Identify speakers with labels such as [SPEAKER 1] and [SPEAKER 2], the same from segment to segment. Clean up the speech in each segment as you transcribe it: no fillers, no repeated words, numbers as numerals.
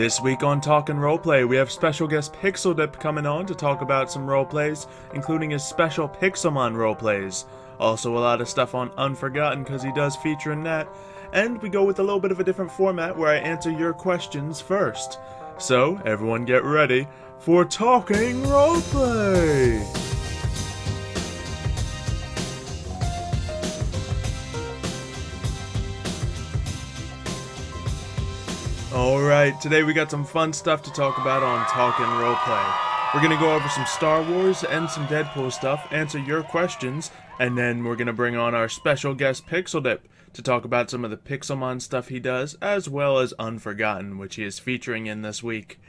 [SPEAKER 1] This week on Talking Roleplay, we have special guest Pixeldip coming on to talk about some roleplays, including his special Pixelmon roleplays. Also a lot of stuff on Unforgotten because he does feature in that. And we go with a little bit of a different format where I answer your questions first. So, everyone get ready for Talking Roleplay! Alright, today we got some fun stuff to talk about on Talkin' Roleplay. We're gonna go over some Star Wars and some Deadpool stuff, answer your questions, and then we're gonna bring on our special guest Pixeldip to talk about some of the Pixelmon stuff he does, as well as Unforgotten, which he is featuring in this week.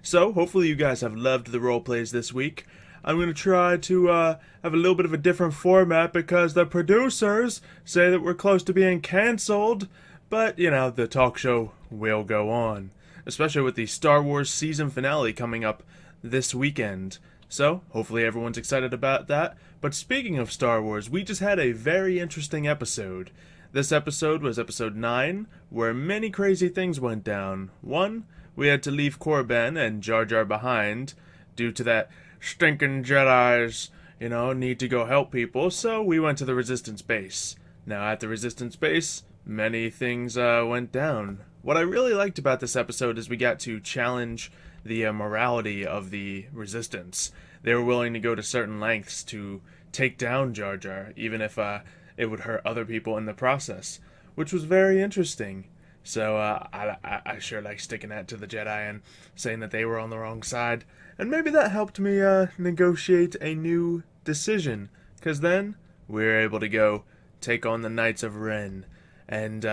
[SPEAKER 1] So, hopefully you guys have loved the roleplays this week. I'm gonna try to have a little bit of a different format because the producers say that we're close to being cancelled. But, you know, the talk show will go on, especially with the Star Wars season finale coming up this weekend. So, hopefully everyone's excited about that. But speaking of Star Wars, we just had a very interesting episode. This episode was episode 9, where many crazy things went down. One, we had to leave Korriban and Jar Jar behind due to that stinking Jedi's, need to go help people, so we went to the Resistance base. Now, at the Resistance base, many things went down. What I really liked about this episode is we got to challenge the morality of the Resistance. They were willing to go to certain lengths to take down Jar Jar, even if it would hurt other people in the process, which was very interesting. So I sure like sticking that to the Jedi and saying that they were on the wrong side. And maybe that helped me negotiate a new decision, because then we were able to go take on the Knights of Ren. And,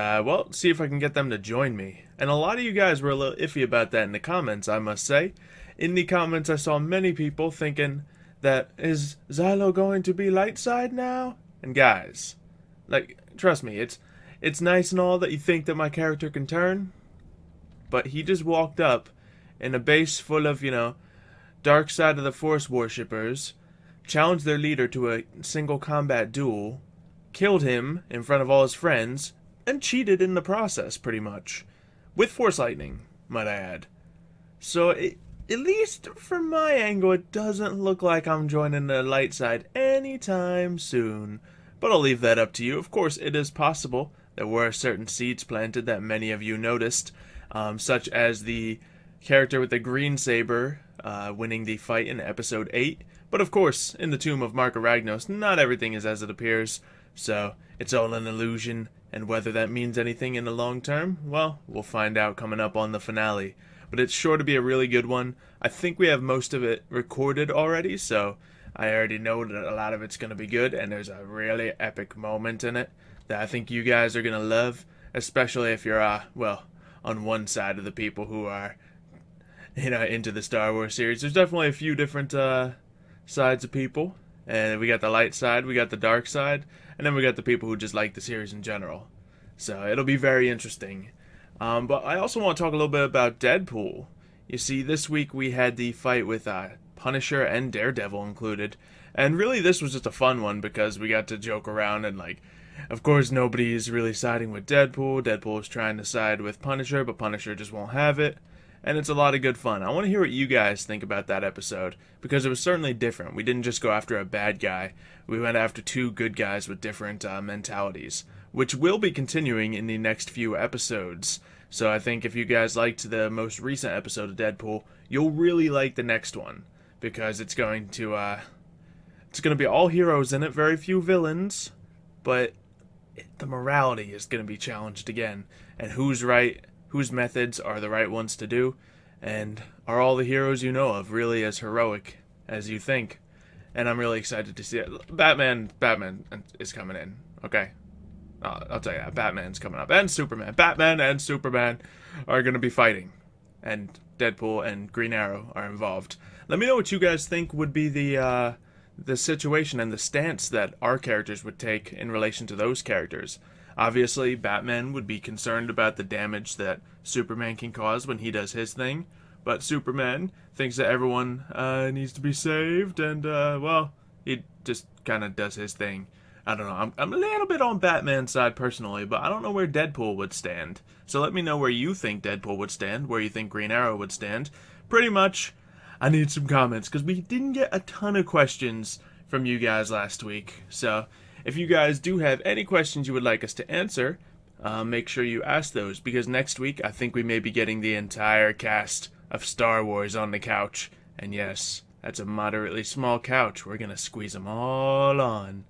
[SPEAKER 1] see if I can get them to join me. And a lot of you guys were a little iffy about that in the comments, I must say. In the comments, I saw many people thinking that, is Xylo going to be light side now? And guys, trust me, it's nice and all that you think that my character can turn, but he just walked up in a base full of, dark side of the Force worshippers, challenged their leader to a single combat duel, killed him in front of all his friends, and cheated in the process, pretty much. With Force Lightning, might I add. So, at least from my angle, it doesn't look like I'm joining the light side anytime soon. But I'll leave that up to you. Of course, it is possible. There were certain seeds planted that many of you noticed, such as the character with the green saber winning the fight in episode 8. But of course, in the Tomb of Mark Aragnos, not everything is as it appears. So, it's all an illusion, and whether that means anything in the long term, well, we'll find out coming up on the finale. But it's sure to be a really good one. I think we have most of it recorded already, so I already know that a lot of it's going to be good, and there's a really epic moment in it that I think you guys are going to love, especially if you're, on one side of the people who are, into the Star Wars series. There's definitely a few different sides of people. And we got the light side, we got the dark side, and then we got the people who just like the series in general. So it'll be very interesting. But I also want to talk a little bit about Deadpool. You see, this week we had the fight with Punisher and Daredevil included. And really this was just a fun one because we got to joke around and of course nobody's really siding with Deadpool. Deadpool is trying to side with Punisher, but Punisher just won't have it. And it's a lot of good fun. I want to hear what you guys think about that episode, because it was certainly different. We didn't just go after a bad guy. We went after two good guys with different mentalities, which will be continuing in the next few episodes. So I think if you guys liked the most recent episode of Deadpool, you'll really like the next one, because it's going to be all heroes in it, very few villains, but the morality is going to be challenged again. And who's right? Whose methods are the right ones to do, and are all the heroes you know of really as heroic as you think? And I'm really excited to see it. Batman is coming in, okay? I'll tell you that. Batman's coming up. And Superman. Batman and Superman are going to be fighting. And Deadpool and Green Arrow are involved. Let me know what you guys think would be the situation and the stance that our characters would take in relation to those characters. Obviously, Batman would be concerned about the damage that Superman can cause when he does his thing, but Superman thinks that everyone needs to be saved, and, he just kind of does his thing. I don't know. I'm a little bit on Batman's side personally, but I don't know where Deadpool would stand. So let me know where you think Deadpool would stand, where you think Green Arrow would stand. Pretty much, I need some comments because we didn't get a ton of questions from you guys last week. So if you guys do have any questions you would like us to answer, make sure you ask those because next week I think we may be getting the entire cast of Star Wars on the couch. And yes, that's a moderately small couch. We're going to squeeze them all on.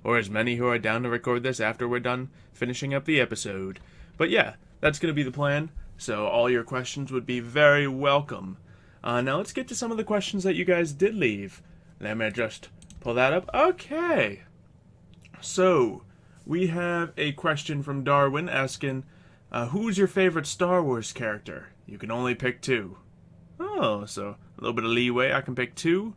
[SPEAKER 1] Or as many who are down to record this after we're done finishing up the episode. But yeah, that's going to be the plan. So all your questions would be very welcome. Now let's get to some of the questions that you guys did leave. Let me just pull that up. Okay. So, we have a question from Darwin asking, who's your favorite Star Wars character? You can only pick two. Oh, so a little bit of leeway. I can pick two.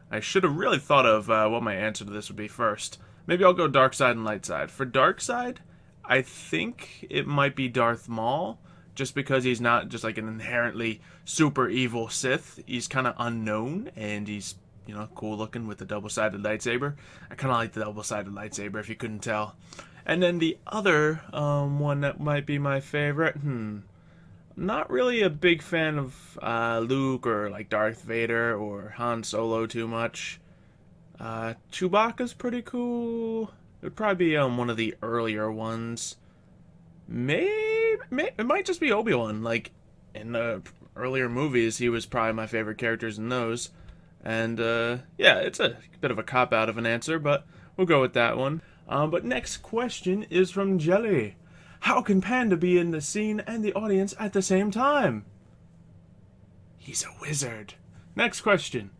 [SPEAKER 1] I should have really thought of what my answer to this would be first. Maybe I'll go dark side and light side. For dark side, I think it might be Darth Maul, just because he's not just like an inherently super evil Sith. He's kind of unknown, and he's, cool looking with the double-sided lightsaber. I kind of like the double-sided lightsaber, if you couldn't tell. And then the other one that might be my favorite, not really a big fan of Luke or like Darth Vader or Han Solo too much. Chewbacca's pretty cool. It would probably be one of the earlier ones. Maybe it might just be Obi-Wan. Like in the earlier movies, he was probably my favorite characters in those. And yeah, it's a bit of a cop-out of an answer, but we'll go with that one. But next question is from Jelly. How can Panda be in the scene and the audience at the same time? He's a wizard. Next question.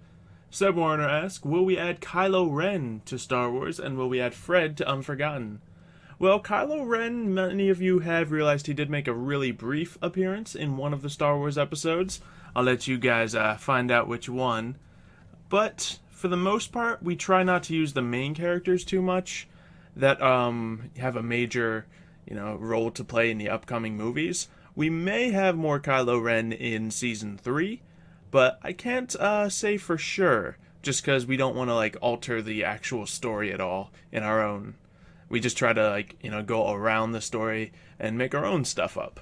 [SPEAKER 1] Seb Warner asks, will we add Kylo Ren to Star Wars, and will we add Fred to Unforgotten? Well, Kylo Ren, many of you have realized he did make a really brief appearance in one of the Star Wars episodes. I'll let you guys find out which one. But for the most part, we try not to use the main characters too much that have a major, role to play in the upcoming movies. We may have more Kylo Ren in Season 3, but I can't say for sure, just because we don't want to, alter the actual story at all in our own. We just try to, go around the story and make our own stuff up,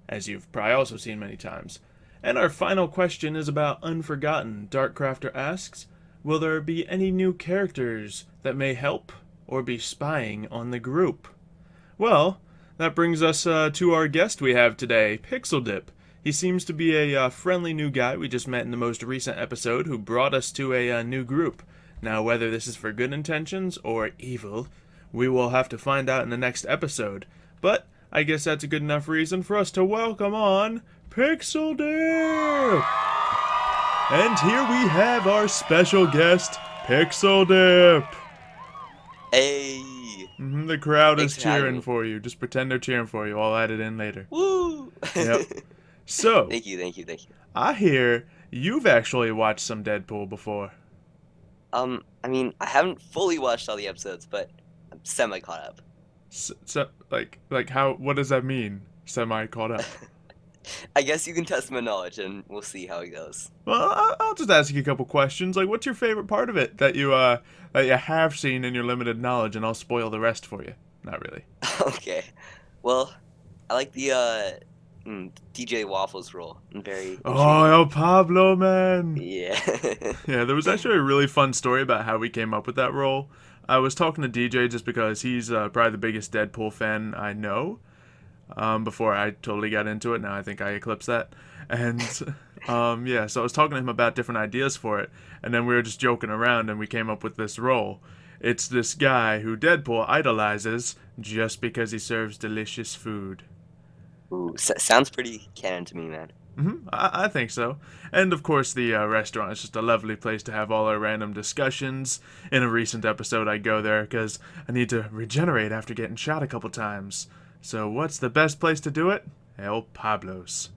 [SPEAKER 1] as you've probably also seen many times. And our final question is about Unforgotten. Darkcrafter asks, will there be any new characters that may help or be spying on the group? Well, that brings us to our guest we have today, Pixeldip. He seems to be a friendly new guy we just met in the most recent episode who brought us to a new group. Now, whether this is for good intentions or evil, we will have to find out in the next episode. But I guess that's a good enough reason for us to welcome on Pixeldip! And here we have our special guest, Pixeldip!
[SPEAKER 2] Hey!
[SPEAKER 1] The crowd
[SPEAKER 2] Thanks
[SPEAKER 1] is
[SPEAKER 2] for having
[SPEAKER 1] cheering
[SPEAKER 2] me.
[SPEAKER 1] for you. Just pretend they're cheering for you. I'll add it in later.
[SPEAKER 2] Woo!
[SPEAKER 1] Yep. So,
[SPEAKER 2] Thank you.
[SPEAKER 1] I hear you've actually watched some Deadpool before.
[SPEAKER 2] I haven't fully watched all the episodes, but I'm semi-caught up.
[SPEAKER 1] How, what does that mean? Semi caught up.
[SPEAKER 2] I guess you can test my knowledge, and we'll see how it goes.
[SPEAKER 1] Well, I'll just ask you a couple questions. Like, what's your favorite part of it that you have seen in your limited knowledge, and I'll spoil the rest for you. Not really.
[SPEAKER 2] Okay. Well, I like the DJ Waffles role. I'm very
[SPEAKER 1] Oh, El Pablo, man.
[SPEAKER 2] Yeah.
[SPEAKER 1] Yeah, there was actually a really fun story about how we came up with that role. I was talking to DJ just because he's probably the biggest Deadpool fan I know. Before I totally got into it. Now I think I eclipsed that. And yeah, so I was talking to him about different ideas for it, and then we were just joking around and we came up with this role. It's this guy who Deadpool idolizes just because he serves delicious food.
[SPEAKER 2] Ooh, sounds pretty canon to me, man.
[SPEAKER 1] I think so. And of course the restaurant is just a lovely place to have all our random discussions. In a recent episode I go there because I need to regenerate after getting shot a couple times. So what's the best place to do it? El Pablo's.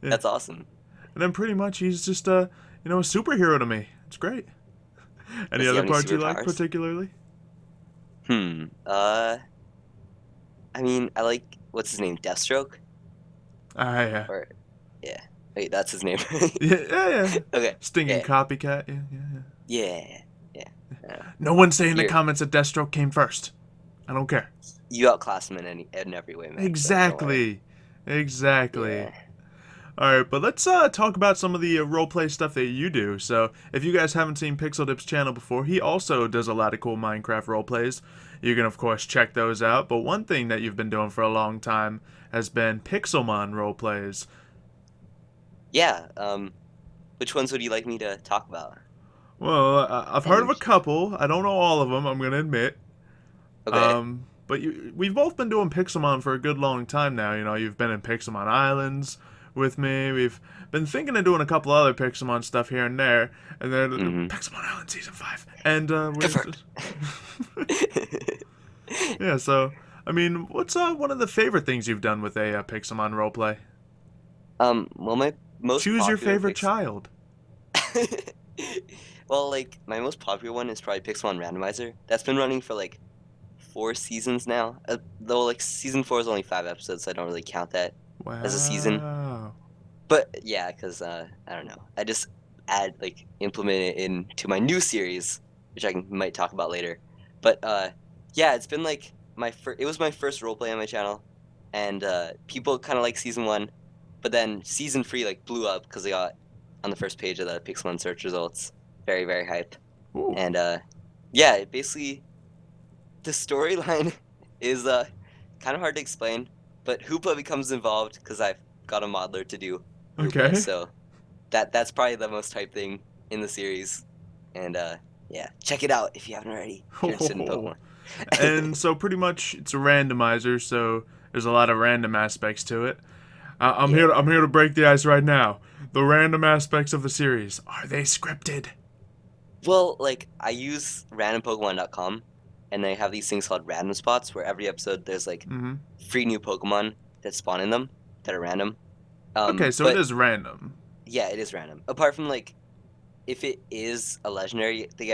[SPEAKER 2] That's awesome.
[SPEAKER 1] And then pretty much he's just a superhero to me. It's great. Any
[SPEAKER 2] Does he
[SPEAKER 1] other
[SPEAKER 2] have any
[SPEAKER 1] parts you like
[SPEAKER 2] superpowers?
[SPEAKER 1] particularly?
[SPEAKER 2] I like, what's his name, Deathstroke?
[SPEAKER 1] Yeah.
[SPEAKER 2] Or, yeah. Wait, that's his name.
[SPEAKER 1] Yeah.
[SPEAKER 2] Okay.
[SPEAKER 1] Stinging
[SPEAKER 2] Yeah.
[SPEAKER 1] copycat. Yeah.
[SPEAKER 2] Yeah.
[SPEAKER 1] No one say in the
[SPEAKER 2] Here.
[SPEAKER 1] comments that Deathstroke came first. I don't care.
[SPEAKER 2] You outclassed him in every way, man.
[SPEAKER 1] Exactly. Exactly.
[SPEAKER 2] Yeah.
[SPEAKER 1] Alright, but let's talk about some of the roleplay stuff that you do. So, if you guys haven't seen Pixeldip's channel before, he also does a lot of cool Minecraft roleplays. You can, of course, check those out. But one thing that you've been doing for a long time has been Pixelmon roleplays.
[SPEAKER 2] Yeah. Which ones would you like me to talk about?
[SPEAKER 1] Well, I've heard of a couple. I don't know all of them, I'm going to admit.
[SPEAKER 2] Okay.
[SPEAKER 1] But we've both been doing Pixelmon for a good long time now. You know, you've been in Pixelmon Islands with me. We've been thinking of doing a couple other Pixelmon stuff here and there. And then Pixelmon Island Season 5. And yeah, so, I mean, what's one of the favorite things you've done with a Pixelmon roleplay?
[SPEAKER 2] Well, my most
[SPEAKER 1] Choose your
[SPEAKER 2] popular
[SPEAKER 1] favorite child.
[SPEAKER 2] Well, like, my most popular one is probably Pixelmon Randomizer. That's been running for, like, 4 seasons now. Though, like, Season 4 is only 5 episodes, so I don't really count that as a season. But, yeah, because, I don't know. I just implement it into my new series, which might talk about later. But, yeah, it's been, like, it was my first roleplay on my channel. And, people kind of like Season 1. But then Season 3, like, blew up because they got on the first page of the Pixelmon search results. Very, very hype.
[SPEAKER 1] Ooh.
[SPEAKER 2] And, yeah, basically, the storyline is kind of hard to explain, but Hoopa becomes involved because I've got a modeler to do Hoopa,
[SPEAKER 1] Okay.
[SPEAKER 2] so that's probably the most hype thing in the series. And, yeah, check it out if you haven't already, if you're interested in Pokemon.
[SPEAKER 1] And so pretty much it's a randomizer, so there's a lot of random aspects to it. I'm here to break the ice right now. The random aspects of the series, are they scripted?
[SPEAKER 2] Well, like, I use randompokemon.com, and they have these things called random spots, where every episode there's, like, 3 new Pokemon that spawn in them that are random.
[SPEAKER 1] Okay, so it is random.
[SPEAKER 2] Yeah, it is random. Apart from, like, if it is a legendary that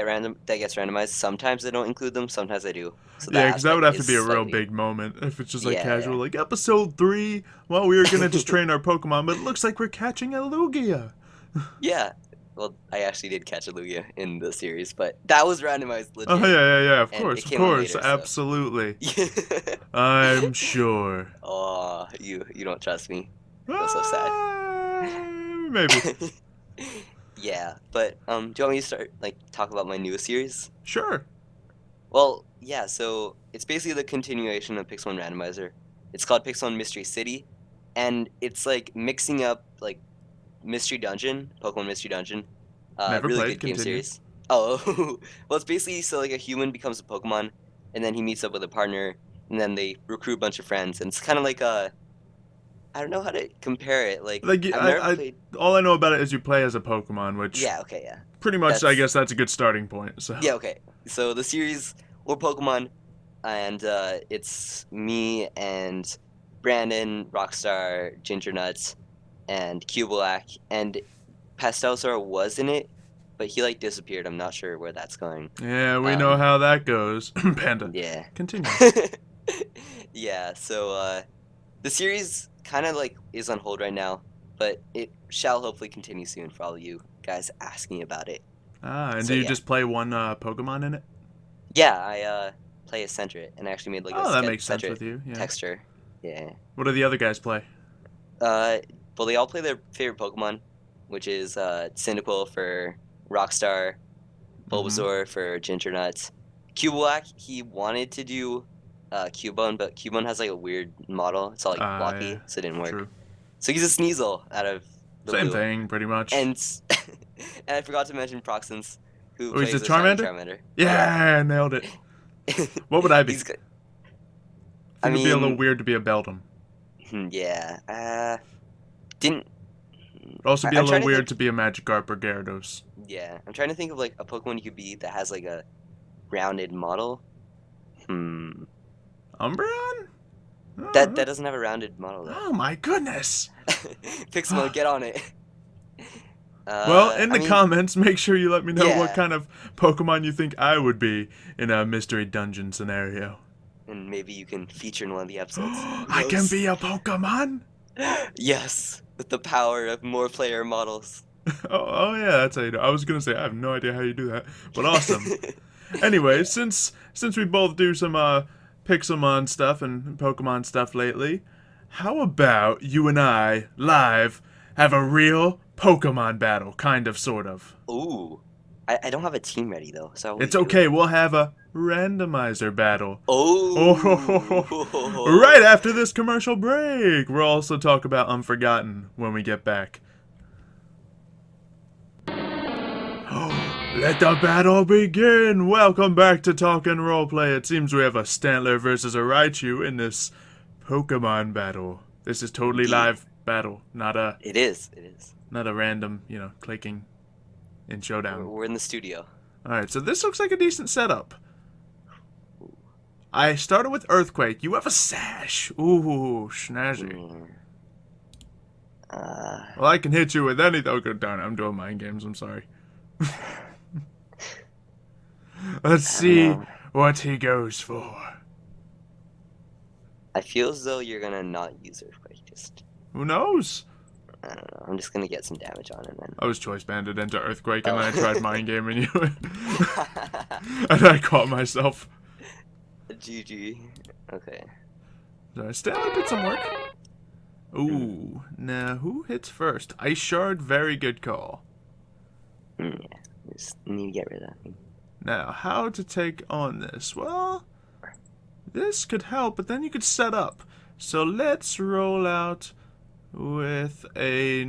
[SPEAKER 2] gets randomized, sometimes they don't include them, sometimes they do. So
[SPEAKER 1] yeah, because that would have to be a real big moment if it's just like casual, like episode 3. Well, we were gonna just train our Pokemon, but it looks like we're catching a Lugia.
[SPEAKER 2] Yeah, well, I actually did catch a Lugia in the series, but that was randomized legit.
[SPEAKER 1] Oh yeah, of
[SPEAKER 2] And
[SPEAKER 1] course,
[SPEAKER 2] it came out later,
[SPEAKER 1] absolutely.
[SPEAKER 2] So.
[SPEAKER 1] I'm sure.
[SPEAKER 2] Oh, you don't trust me. That's so sad.
[SPEAKER 1] Maybe.
[SPEAKER 2] Yeah, but do you want me to start talk about my newest series?
[SPEAKER 1] Sure.
[SPEAKER 2] Well, yeah, so it's basically the continuation of Pixelmon Randomizer. It's called Pixelmon Mystery City, and it's like mixing up like Mystery Dungeon, Pokemon Mystery Dungeon.
[SPEAKER 1] Never
[SPEAKER 2] really
[SPEAKER 1] played.
[SPEAKER 2] good game
[SPEAKER 1] Continue.
[SPEAKER 2] series. Oh, well, it's basically so like a human becomes a Pokemon, and then he meets up with a partner, and then they recruit a bunch of friends, and it's kind of like I don't know how to compare it. Like I've never played.
[SPEAKER 1] All I know about it is you play as a Pokemon, which
[SPEAKER 2] Yeah,
[SPEAKER 1] pretty much I guess that's a good starting point. So
[SPEAKER 2] yeah, okay. So the series we're Pokemon, and it's me and Brandon, Rockstar, Ginger Nuts, and Cubelac, and Pastelzor was in it, but he like disappeared. I'm not sure where that's going.
[SPEAKER 1] Yeah, we know how that goes. Panda.
[SPEAKER 2] Yeah.
[SPEAKER 1] Continue.
[SPEAKER 2] Yeah. So the series kind of like is on hold right now, but it shall hopefully continue soon for all of you guys asking about it.
[SPEAKER 1] And do you just play one Pokemon in it?
[SPEAKER 2] Yeah, I play as Sentret, and I actually made like a
[SPEAKER 1] that makes sense with you. Yeah.
[SPEAKER 2] texture. Yeah.
[SPEAKER 1] What do the other guys play?
[SPEAKER 2] Well, they all play their favorite Pokemon, which is Cyndaquil for Rockstar, Bulbasaur for Ginger Nuts. Cubelac, he wanted to do Cubone, but Cubone has like a weird model. It's all like blocky, so it didn't work.
[SPEAKER 1] True.
[SPEAKER 2] So he's a Sneasel out of the
[SPEAKER 1] Same
[SPEAKER 2] blue.
[SPEAKER 1] thing, pretty much.
[SPEAKER 2] And and I forgot to mention Proxence, who
[SPEAKER 1] he's
[SPEAKER 2] plays
[SPEAKER 1] a
[SPEAKER 2] a shiny
[SPEAKER 1] Charmander?
[SPEAKER 2] Charmander.
[SPEAKER 1] Yeah, nailed it. What would I be?
[SPEAKER 2] He's good.
[SPEAKER 1] I think it'd be a little weird to be a Beldum.
[SPEAKER 2] Yeah. Didn't.
[SPEAKER 1] It'd also be a little weird to be a Magikarp or Gyarados.
[SPEAKER 2] Yeah, I'm trying to think of like a Pokemon you could be that has like a rounded model.
[SPEAKER 1] Umbreon?
[SPEAKER 2] That doesn't have a rounded model though.
[SPEAKER 1] Oh my goodness!
[SPEAKER 2] Pixelmon, get on it.
[SPEAKER 1] Well, in the comments, make sure you let me know what kind of Pokemon you think I would be in a mystery dungeon scenario.
[SPEAKER 2] And maybe you can feature in one of the episodes.
[SPEAKER 1] I can be a Pokemon?
[SPEAKER 2] Yes, with the power of more player models.
[SPEAKER 1] Oh yeah, that's how you do it. I was gonna say I have no idea how you do that, but awesome. Anyway, since we both do some Pixelmon stuff and Pokemon stuff lately, how about you and I live have a real Pokemon battle, kind of, sort of.
[SPEAKER 2] Ooh. I don't have a team ready though, so how will
[SPEAKER 1] It's
[SPEAKER 2] we do
[SPEAKER 1] okay.
[SPEAKER 2] it?
[SPEAKER 1] We'll have a randomizer battle.
[SPEAKER 2] Oh.
[SPEAKER 1] Right after this commercial break. We'll also talk about Unforgotten when we get back. Let the battle begin! Welcome back to Talking Roleplay. It seems we have a Stantler versus a Raichu in this Pokemon battle. This is totally live battle, not a
[SPEAKER 2] It is.
[SPEAKER 1] not a random, clicking in Showdown.
[SPEAKER 2] We're in the studio.
[SPEAKER 1] Alright, so this looks like a decent setup. I started with Earthquake. You have a Sash. Ooh, snazzy. Well, I can hit you with anything. Oh, good darn it. I'm doing mind games. I'm sorry. Let's see what he goes for.
[SPEAKER 2] I feel as though you're gonna not use Earthquake.
[SPEAKER 1] Who knows?
[SPEAKER 2] I don't know. I'm just gonna get some damage on him then.
[SPEAKER 1] I was choice banded into Earthquake and then I tried mind gaming you. And I caught myself.
[SPEAKER 2] GG. Okay.
[SPEAKER 1] So I still did some work. Ooh. Now, who hits first? Ice Shard, very good call.
[SPEAKER 2] Yeah. Just need to get rid of that thing.
[SPEAKER 1] Now, how to take on this? Well, this could help, but then you could set up. So let's roll out with a...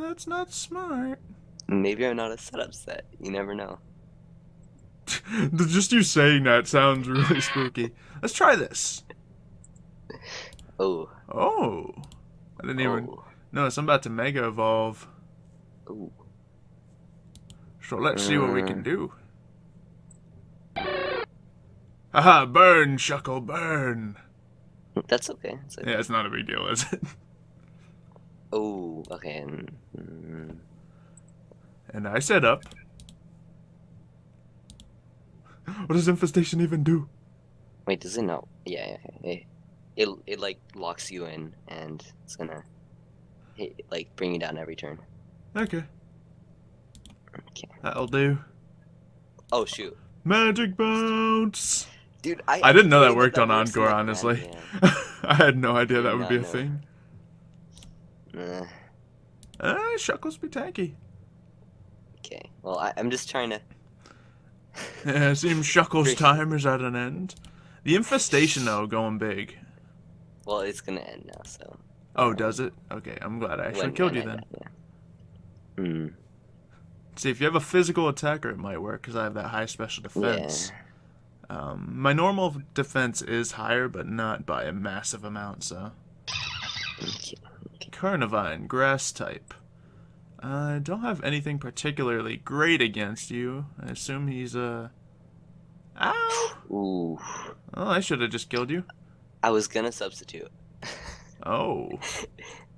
[SPEAKER 1] That's not smart.
[SPEAKER 2] Maybe I'm not a setup set. You never know.
[SPEAKER 1] Just you saying that sounds really spooky. Let's try this.
[SPEAKER 2] Oh.
[SPEAKER 1] Oh. I didn't even notice. I'm about to Mega Evolve.
[SPEAKER 2] Ooh.
[SPEAKER 1] So let's see what we can do. Haha, burn, Shuckle, burn.
[SPEAKER 2] That's okay.
[SPEAKER 1] Yeah, it's not a big deal, is it?
[SPEAKER 2] Oh, okay.
[SPEAKER 1] And I set up. What does Infestation even do?
[SPEAKER 2] Wait, does it not? Yeah, okay. It like locks you in, and it's gonna like bring you down every turn.
[SPEAKER 1] Okay.
[SPEAKER 2] Okay.
[SPEAKER 1] That'll do.
[SPEAKER 2] Oh shoot.
[SPEAKER 1] Magic Bounce!
[SPEAKER 2] Dude,
[SPEAKER 1] I didn't know that worked on
[SPEAKER 2] works in,
[SPEAKER 1] Encore,
[SPEAKER 2] like,
[SPEAKER 1] honestly.
[SPEAKER 2] random,
[SPEAKER 1] I had no idea that would be a
[SPEAKER 2] know.
[SPEAKER 1] thing. Shuckles be tanky.
[SPEAKER 2] Okay. Well, I'm just trying to.
[SPEAKER 1] Yeah, it seems Shuckles' time is at an end. The Infestation, though, going big.
[SPEAKER 2] Well, it's gonna end now, so.
[SPEAKER 1] Oh, does it? Okay, I'm glad I actually killed you then.
[SPEAKER 2] Yeah.
[SPEAKER 1] See, if you have a physical attacker, it might work, because I have that high special defense.
[SPEAKER 2] Yeah.
[SPEAKER 1] My normal defense is higher, but not by a massive amount, so.
[SPEAKER 2] Okay.
[SPEAKER 1] Carnivine, grass type. I don't have anything particularly great against you. I assume he's Ow!
[SPEAKER 2] Ooh.
[SPEAKER 1] Oh, I should have just killed you.
[SPEAKER 2] I was gonna substitute.
[SPEAKER 1] Oh.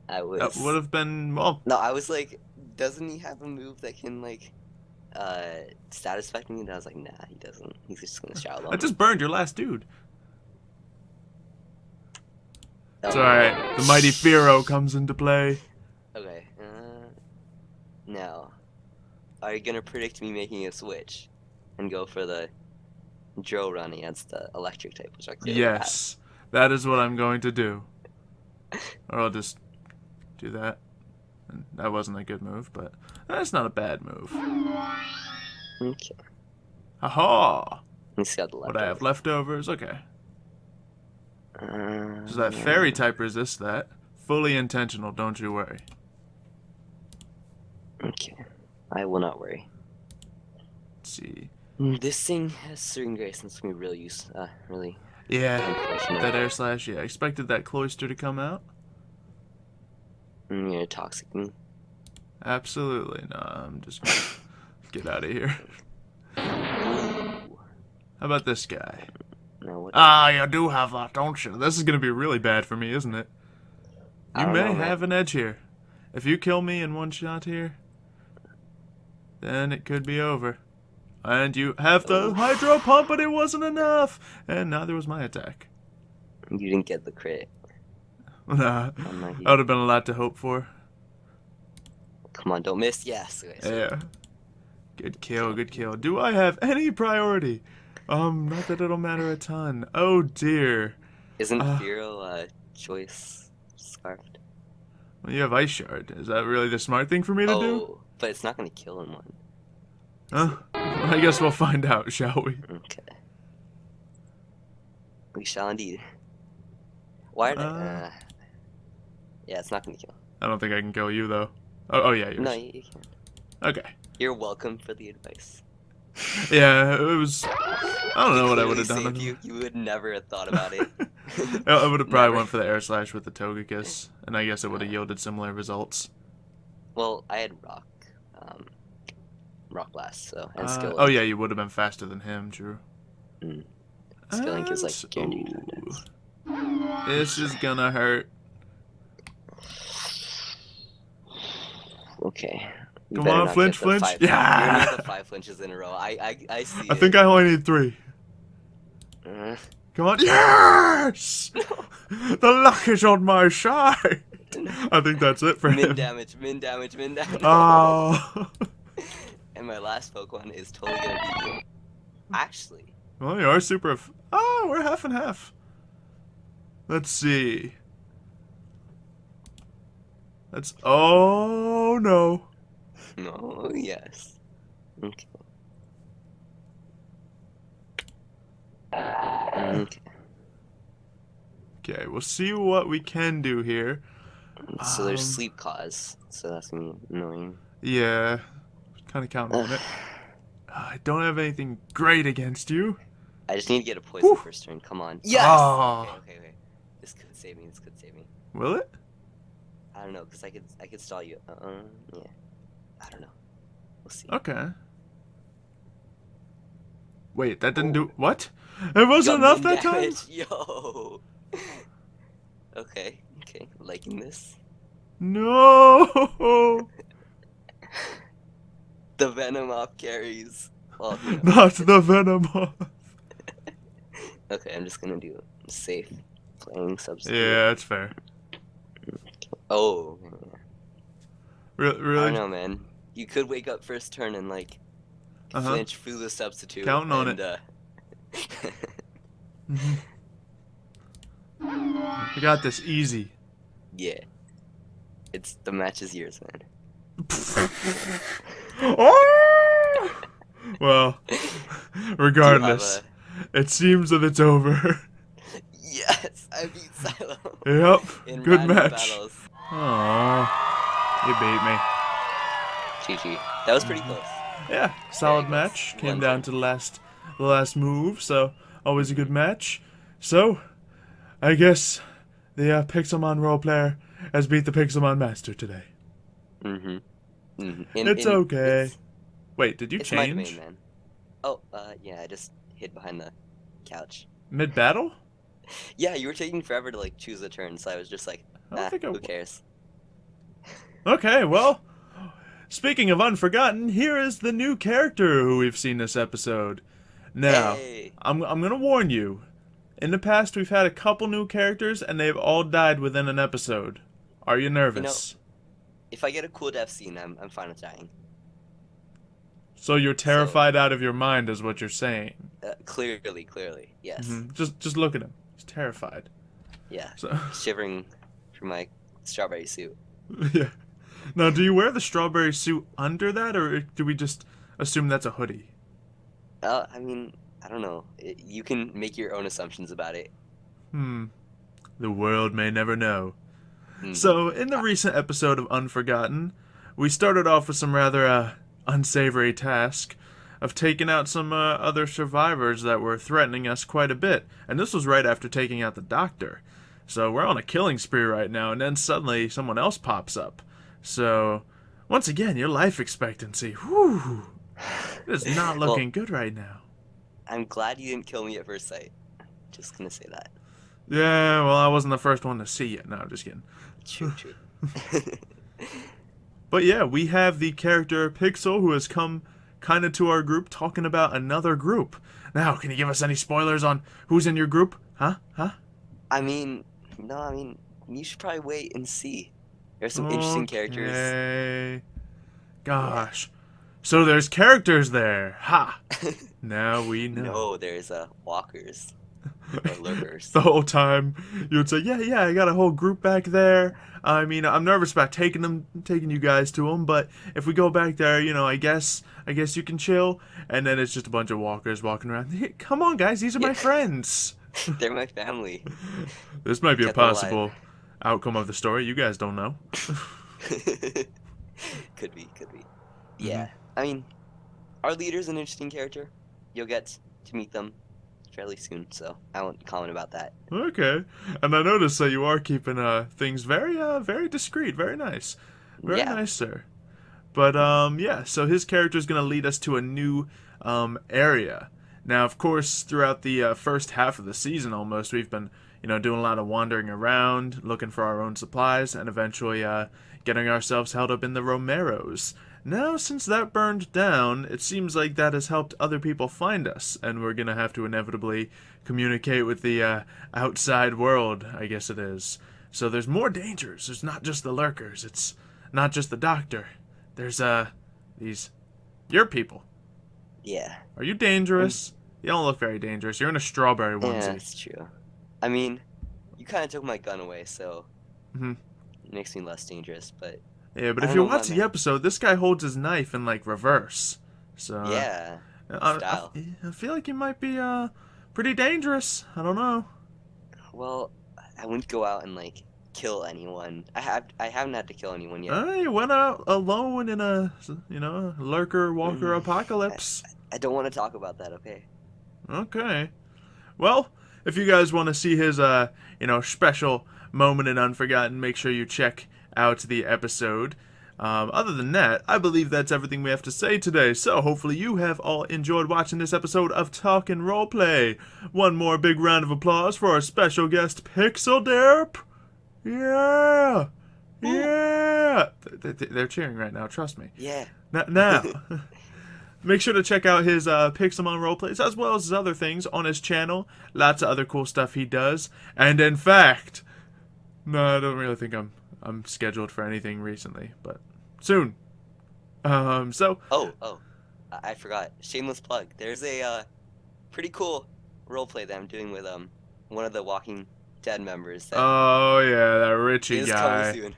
[SPEAKER 2] I was.
[SPEAKER 1] That would have been, well...
[SPEAKER 2] No, I was like, doesn't he have a move that can, like, status affect me? And I was like, nah, he doesn't. He's just gonna shout
[SPEAKER 1] I just burned your last dude.
[SPEAKER 2] Oh.
[SPEAKER 1] It's alright. The mighty Fearow comes into play.
[SPEAKER 2] Okay. Now, are you gonna predict me making a switch and go for the drill run against the electric type, which I clearly
[SPEAKER 1] Yes. That is what I'm going to do. Or I'll just do that. And that wasn't a good move, but that's not a bad move.
[SPEAKER 2] Okay.
[SPEAKER 1] Aha!
[SPEAKER 2] He's got the
[SPEAKER 1] What I have leftovers? Okay.
[SPEAKER 2] leftovers.
[SPEAKER 1] So that fairy type resists that. Fully intentional, don't you worry.
[SPEAKER 2] Okay. I will not worry.
[SPEAKER 1] Let's see.
[SPEAKER 2] This thing has Serene Grace, and it's gonna be really
[SPEAKER 1] Yeah,
[SPEAKER 2] unfortunate.
[SPEAKER 1] that air slash, yeah. I expected that Cloyster to come out.
[SPEAKER 2] You're gonna toxic me.
[SPEAKER 1] Absolutely. No, I'm just gonna get out of here. How about this guy?
[SPEAKER 2] No, what
[SPEAKER 1] You do have that, don't you? This is gonna be really bad for me, isn't it? You may have an edge here. If you kill me in one shot here, then it could be over. And you have the Hydro Pump, but it wasn't enough! And neither was my attack.
[SPEAKER 2] You didn't get the crit.
[SPEAKER 1] Nah, that would have been a lot to hope for.
[SPEAKER 2] Come on, don't miss. Yes. Okay, so
[SPEAKER 1] Yeah. Good kill, good kill. Do I have any priority? Not that it'll matter a ton. Oh dear.
[SPEAKER 2] Isn't Firo choice scarfed?
[SPEAKER 1] Well, you have Ice Shard. Is that really the smart thing for me to do?
[SPEAKER 2] Oh, but it's not gonna kill in one.
[SPEAKER 1] I guess we'll find out, shall we?
[SPEAKER 2] Okay. We shall indeed. Why did yeah, it's not gonna kill.
[SPEAKER 1] I don't think I can kill you though. Oh yeah, yours.
[SPEAKER 2] No, you can't.
[SPEAKER 1] Okay.
[SPEAKER 2] You're welcome for the advice.
[SPEAKER 1] Yeah, it was. I don't know what I would have done.
[SPEAKER 2] You would never have thought about it.
[SPEAKER 1] I would have probably went for the air slash with the Togekiss, and I guess it would have yielded similar results.
[SPEAKER 2] Well, I had rock blast, so and skill.
[SPEAKER 1] Oh yeah, you would have been faster than him, true.
[SPEAKER 2] Skill link is like guaranteed.
[SPEAKER 1] This is gonna hurt.
[SPEAKER 2] Okay.
[SPEAKER 1] Come on, flinch. Yeah.
[SPEAKER 2] You're the 5 flinches in a row. I see.
[SPEAKER 1] I think I only need 3. Come on. Yes! The luck is on my side. I think that's it for him.
[SPEAKER 2] Min damage.
[SPEAKER 1] Oh.
[SPEAKER 2] And my last Pokemon is totally gonna beat you. Actually.
[SPEAKER 1] Well, you are super. Oh, we're half and half. Let's see. That's. Oh no.
[SPEAKER 2] No. Yes. Okay.
[SPEAKER 1] Okay, we'll see what we can do here.
[SPEAKER 2] So there's sleep cause, so that's gonna be annoying.
[SPEAKER 1] Yeah, kind of counting on it. I don't have anything great against you.
[SPEAKER 2] I just need to get a poison first turn. Come on. Yes.
[SPEAKER 1] Oh.
[SPEAKER 2] Okay. This could save me.
[SPEAKER 1] Will it?
[SPEAKER 2] I don't know, cause I could stall you. Yeah. I don't know. We'll see.
[SPEAKER 1] Okay. Wait, that didn't do what? It wasn't enough that time.
[SPEAKER 2] Yo. Okay. Liking this.
[SPEAKER 1] No.
[SPEAKER 2] The Venom off carries. Well,
[SPEAKER 1] Not the Venom off.
[SPEAKER 2] Okay, I'm just gonna do safe playing substitute.
[SPEAKER 1] Yeah, that's fair.
[SPEAKER 2] Oh.
[SPEAKER 1] Really?
[SPEAKER 2] I don't know, man. You could wake up first turn and like flinch through the substitute.
[SPEAKER 1] Counting on it. We got this easy.
[SPEAKER 2] Yeah. The match is yours, man.
[SPEAKER 1] Oh! Well, regardless, it seems that it's over.
[SPEAKER 2] Yes, I beat Xylo.
[SPEAKER 1] Yep,
[SPEAKER 2] in
[SPEAKER 1] good match.
[SPEAKER 2] Battles.
[SPEAKER 1] Aww, you beat me.
[SPEAKER 2] GG. That was pretty close.
[SPEAKER 1] Yeah, solid match. Came down to the last move, so always a good match. So, I guess the Pixelmon role player has beat the Pixelmon master today. It's okay. Wait, did you change?
[SPEAKER 2] My domain, man. Oh, yeah, I just hid behind the couch.
[SPEAKER 1] Mid-battle?
[SPEAKER 2] Yeah, you were taking forever to like choose a turn, so I was just like, who cares?
[SPEAKER 1] Okay, well, speaking of Unforgotten, here is the new character who we've seen this episode. Now,
[SPEAKER 2] hey.
[SPEAKER 1] I'm gonna warn you. In the past, we've had a couple new characters, and they've all died within an episode. Are you nervous?
[SPEAKER 2] If I get a cool death scene, I'm fine with dying.
[SPEAKER 1] So you're terrified out of your mind, is what you're saying.
[SPEAKER 2] Clearly, yes.
[SPEAKER 1] Just look at him. He's terrified.
[SPEAKER 2] Yeah.
[SPEAKER 1] So.
[SPEAKER 2] Shivering from my strawberry suit.
[SPEAKER 1] Yeah. Now, do you wear the strawberry suit under that, or do we just assume that's a hoodie?
[SPEAKER 2] I mean, I don't know. You can make your own assumptions about it.
[SPEAKER 1] The world may never know. So, in the recent episode of Unforgotten, we started off with some rather unsavory task of taking out some other survivors that were threatening us quite a bit. And this was right after taking out the doctor. So we're on a killing spree right now, and then suddenly someone else pops up. So, once again, your life expectancy, whew, it is not looking good right now.
[SPEAKER 2] I'm glad you didn't kill me at first sight. Just gonna say that.
[SPEAKER 1] Yeah, well, I wasn't the first one to see it. No, I'm just kidding.
[SPEAKER 2] True.
[SPEAKER 1] But yeah, we have the character Pixel, who has come kind of to our group talking about another group. Now, can you give us any spoilers on who's in your group? Huh?
[SPEAKER 2] I mean, you should probably wait and see. There's some interesting characters.
[SPEAKER 1] Gosh. So there's characters there. Ha! Now we know.
[SPEAKER 2] No, there's walkers or lurkers.
[SPEAKER 1] The whole time you would say, yeah, I got a whole group back there. I mean, I'm nervous about taking you guys to them, but if we go back there, I guess you can chill. And then it's just a bunch of walkers walking around. Hey, come on, guys, these are my friends.
[SPEAKER 2] They're my family.
[SPEAKER 1] This might be a
[SPEAKER 2] Kept them
[SPEAKER 1] possible outcome of the story. You guys don't know.
[SPEAKER 2] Could be. Yeah. I mean, our leader's an interesting character. You'll get to meet them fairly soon, so I won't comment about that.
[SPEAKER 1] Okay. And I noticed that you are keeping things very discreet. Very nice. Very nice, sir. But yeah, so his character is going to lead us to a new area. Now, of course, throughout the first half of the season almost, we've been, doing a lot of wandering around, looking for our own supplies, and eventually getting ourselves held up in the Romeros. Now, since that burned down, it seems like that has helped other people find us, and we're going to have to inevitably communicate with the outside world, I guess it is. So there's more dangers. There's not just the lurkers. It's not just the doctor. There's, your people.
[SPEAKER 2] Yeah.
[SPEAKER 1] Are you dangerous? You don't look very dangerous. You're in a strawberry onesie.
[SPEAKER 2] Yeah, that's true. I mean, you kind of took my gun away, so it makes me less dangerous, but...
[SPEAKER 1] Yeah, but if you watch the episode, this guy holds his knife in, reverse. So...
[SPEAKER 2] Yeah.
[SPEAKER 1] I feel like he might be, pretty dangerous. I don't know.
[SPEAKER 2] Well, I wouldn't go out and, kill anyone. I haven't had to kill anyone yet.
[SPEAKER 1] You went out alone in a, lurker-walker apocalypse.
[SPEAKER 2] I don't want to talk about that, okay?
[SPEAKER 1] Okay. Well, if you guys want to see his, special moment in Unforgotten, make sure you check out the episode. Other than that, I believe that's everything we have to say today. So hopefully you have all enjoyed watching this episode of Talking Roleplay. One more big round of applause for our special guest, Pixeldip. Yeah. Yeah. They're cheering right now, trust me.
[SPEAKER 2] Yeah.
[SPEAKER 1] Now, make sure to check out his Pixelmon roleplays as well as his other things on his channel. Lots of other cool stuff he does. And in fact, no, I don't really think I'm scheduled for anything recently, but soon. So.
[SPEAKER 2] Oh, I forgot. Shameless plug. There's a pretty cool roleplay that I'm doing with one of the Walking Dead members.
[SPEAKER 1] Oh yeah, that Richie guy.
[SPEAKER 2] Coming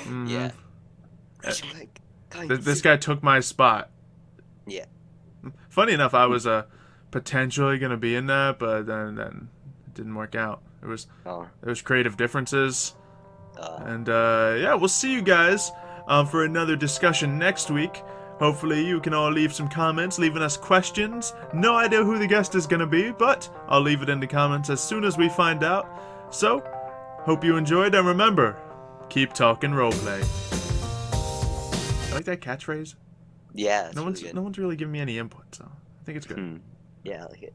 [SPEAKER 2] soon. Yeah.
[SPEAKER 1] This guy took my spot.
[SPEAKER 2] Yeah.
[SPEAKER 1] Funny enough, I was potentially gonna be in that, but then it didn't work out. There was creative differences. And yeah, we'll see you guys for another discussion next week. Hopefully you can all leave some comments, leaving us questions. No idea who the guest is going to be, but I'll leave it in the comments as soon as we find out. So, hope you enjoyed, and remember, keep talking roleplay. I like that catchphrase.
[SPEAKER 2] Yeah,
[SPEAKER 1] no one's really giving me any input, so I think it's good.
[SPEAKER 2] Yeah, I like it.